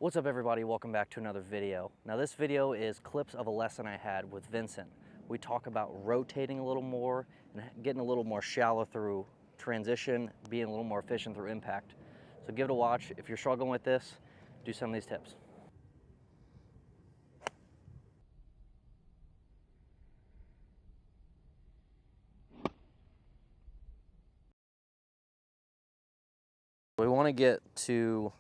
What's up everybody, welcome back to another video. Now this video is clips of a lesson I had with Vincent. We talk about rotating a little more and getting a little more shallow through transition, being a little more efficient through impact. So give it a watch. If you're struggling with this, do some of these tips. We want to get to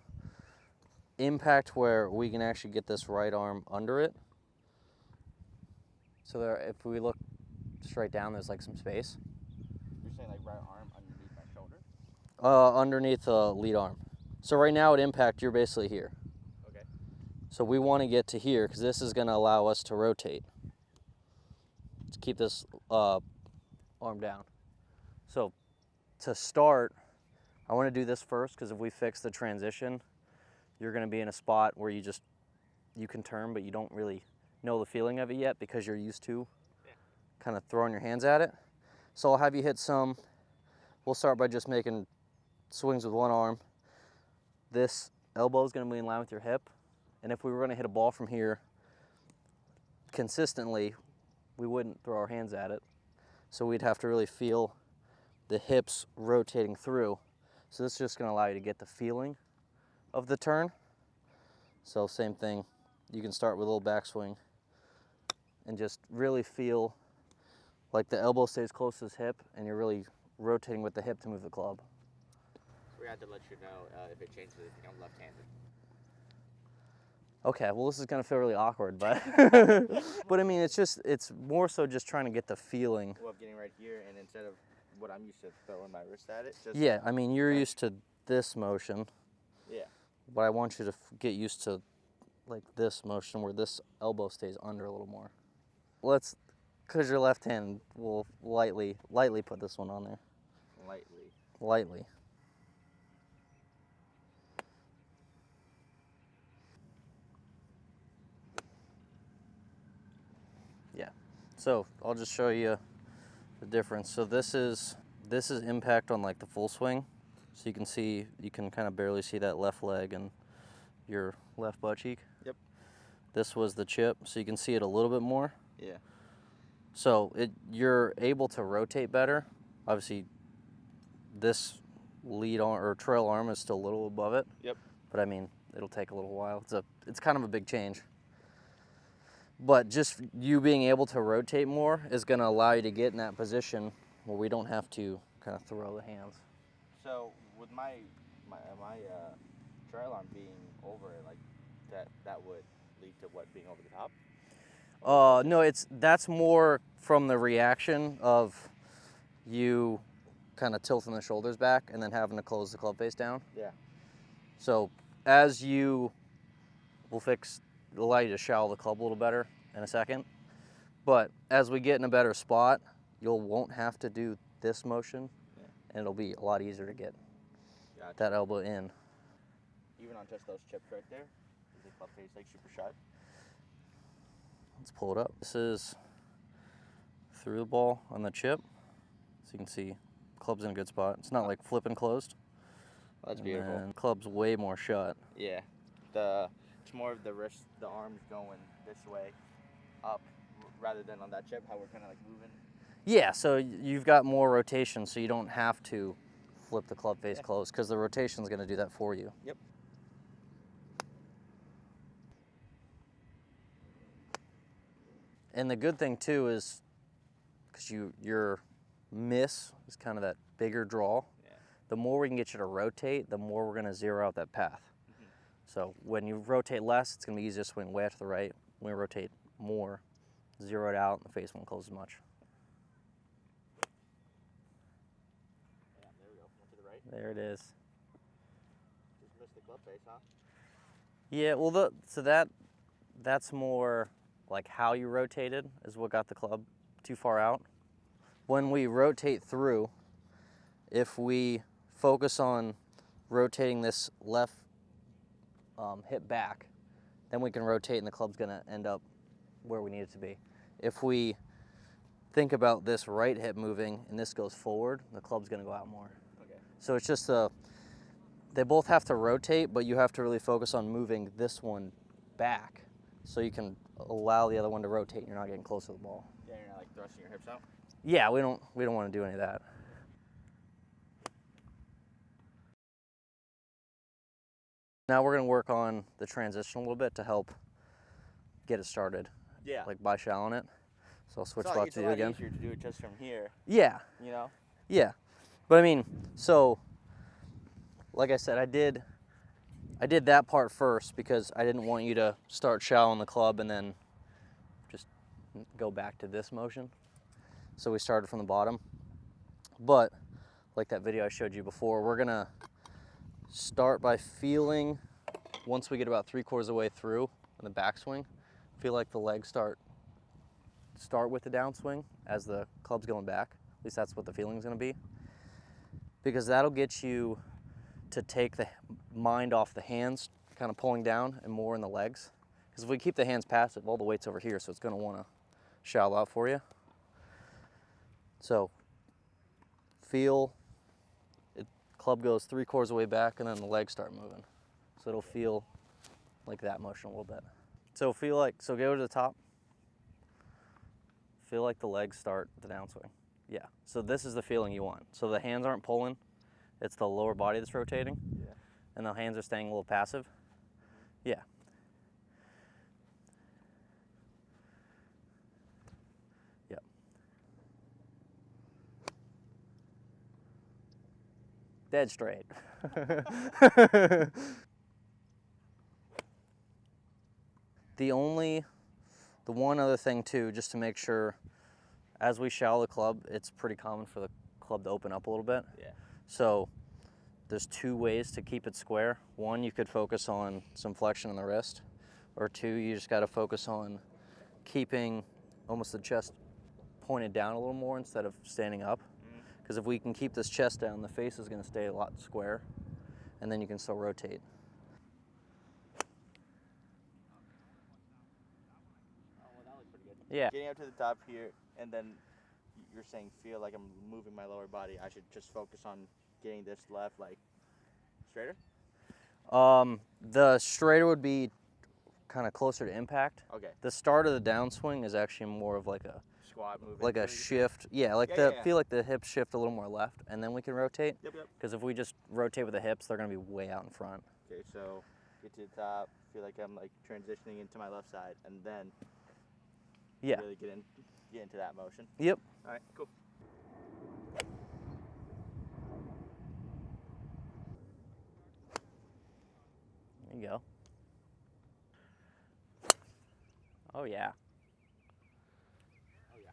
impact where we can actually get this right arm under it. So there, if we look straight down, there's like some space. You're saying like right arm underneath my shoulder? Underneath the lead arm. So right now at impact, you're basically here. Okay. So we want to get to here because this is going to allow us to rotate. To keep this arm down. So to start, I want to do this first because if we fix the transition, you're going to be in a spot where you can turn, but you don't really know the feeling of it yet because you're used to kind of throwing your hands at it. So I'll have you hit some. We'll start by just making swings with one arm. This elbow is going to be in line with your hip. And if we were going to hit a ball from here consistently, we wouldn't throw our hands at it. So we'd have to really feel the hips rotating through. So this is just going to allow you to get the feeling of the turn. So same thing, you can start with a little backswing and just really feel like the elbow stays close to his hip and you're really rotating with the hip to move the club. We had to let you know if it changes to become left-handed. Okay, well this is gonna feel really awkward, but but I mean it's more so just trying to get the feeling. Well, I'm getting right here, and instead of what I'm used to throwing my wrist at it, just yeah, I mean you're used to this motion. Yeah. But I want you to get used to like this motion where this elbow stays under a little more. Let's, because you're left-handed, we'll lightly put this one on there. Lightly. Yeah. So I'll just show you the difference. So this is impact on like the full swing. So you can kind of barely see that left leg and your left butt cheek. Yep. This was the chip, so you can see it a little bit more. Yeah. So you're able to rotate better. Obviously, this lead arm or trail arm is still a little above it. Yep. But I mean, it'll take a little while. It's kind of a big change. But just you being able to rotate more is going to allow you to get in that position where we don't have to kind of throw the hands. So with my trail arm being over it, like that would lead to what being over the top? No, that's more from the reaction of you kind of tilting the shoulders back and then having to close the club face down. Yeah. So it'll allow you to shallow the club a little better in a second. But as we get in a better spot, won't have to do this motion, and it'll be a lot easier to get that elbow in. Even on just those chips right there, is the club face like super sharp? Let's pull it up. This is through the ball on the chip. So you can see club's in a good spot. It's not like flipping closed. Oh, that's beautiful. And club's way more shut. Yeah. It's more of the wrist, the arms going this way up rather than on that chip, how we're kind of like moving. Yeah, so you've got more rotation, so you don't have to flip the club face closed because the rotation's going to do that for you. Yep. And the good thing too is because your miss is kind of that bigger draw. Yeah. The more we can get you to rotate, the more we're going to zero out that path. Mm-hmm. So when you rotate less, it's going to be easier to swing way to the right. When we rotate more, zero it out, and the face won't close as much. Yeah, there we go. One to the right. There it is. Just missed the club face, huh? Yeah, well, that's more like how you rotated is what got the club too far out. When we rotate through, if we focus on rotating this left hip back, then we can rotate and the club's gonna end up where we need it to be. If we think about this right hip moving and this goes forward, the club's gonna go out more. Okay. So it's just they both have to rotate, but you have to really focus on moving this one back so you can allow the other one to rotate and you're not getting close to the ball. Yeah, you're not like thrusting your hips out. Yeah, we don't want to do any of that. Now we're going to work on the transition a little bit to help get it started. Yeah. Like by shallowing it. So I'll switch back It's to a you lot again. easier to do it just from here, Yeah. you know? Yeah. But I mean, so like I said, I did that part first because I didn't want you to start shallowing the club and then just go back to this motion. So we started from the bottom. But like that video I showed you before, we're gonna start by feeling, once we get about 3/4 of the way through in the backswing, feel like the legs start with the downswing as the club's going back. At least that's what the feeling's gonna be. Because that'll get you to take the mind off the hands, kind of pulling down, and more in the legs. Because if we keep the hands passive, all the weight's over here, so it's gonna wanna shallow out for you. So feel, club goes 3/4 of the way back and then the legs start moving. So it'll feel like that motion a little bit. So go to the top. Feel like the legs start the downswing. Yeah, so this is the feeling you want. So the hands aren't pulling, it's the lower body that's rotating. Yeah. And the hands are staying a little passive. Yeah. Yep. Dead straight. The one other thing too, just to make sure, as we shallow the club, it's pretty common for the club to open up a little bit. Yeah. So there's 2 ways to keep it square. One, you could focus on some flexion in the wrist, or 2, you just got to focus on keeping almost the chest pointed down a little more instead of standing up. Because if we can keep this chest down, the face is going to stay a lot square, and then you can still rotate. Oh, well, that looks pretty good. Yeah. Getting up to the top here, and then you're saying feel like I'm moving my lower body. I should just focus on getting this left, like, straighter? The straighter would be kind of closer to impact. Okay. The start of the downswing is actually more of like a Squat movement. like a shift. Yeah, like feel like the hips shift a little more left, and then we can rotate. Yep, yep. Because if we just rotate with the hips, they're going to be way out in front. Okay, so get to the top, feel like I'm like transitioning into my left side, and then Yeah. really get into that motion. Yep. All right, cool. There you go. Oh yeah. Oh yeah.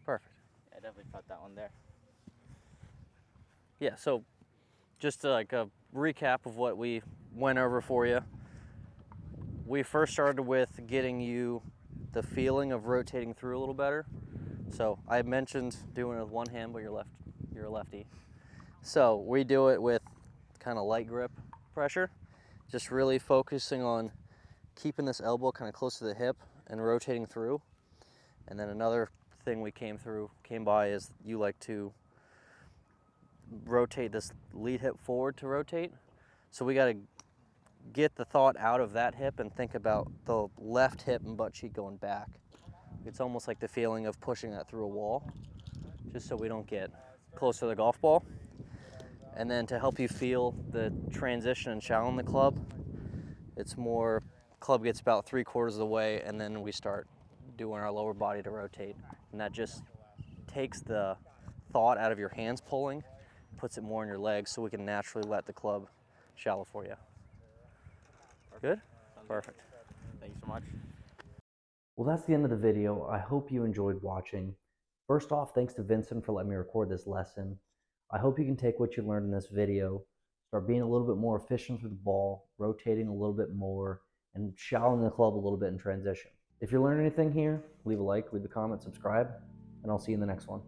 Perfect. Yeah, I definitely felt that one there. Yeah, so just like a recap of what we went over for you. We first started with getting you the feeling of rotating through a little better. So I mentioned doing it with one hand, but you're a lefty. So we do it with kind of light grip pressure, just really focusing on keeping this elbow kind of close to the hip and rotating through. And then another thing we came by is you like to rotate this lead hip forward to rotate. So we got to get the thought out of that hip and think about the left hip and butt cheek going back. It's almost like the feeling of pushing that through a wall, just so we don't get close to the golf ball. And then to help you feel the transition and shallowing the club, it's more, club gets about 3/4 of the way, and then we start doing our lower body to rotate. And that just takes the thought out of your hands pulling, puts it more in your legs, so we can naturally let the club shallow for you. Good? Perfect. Thank you so much. Well, that's the end of the video. I hope you enjoyed watching. First off, thanks to Vincent for letting me record this lesson. I hope you can take what you learned in this video, start being a little bit more efficient with the ball, rotating a little bit more, and shallowing the club a little bit in transition. If you learned anything here, leave a like, leave a comment, subscribe, and I'll see you in the next one.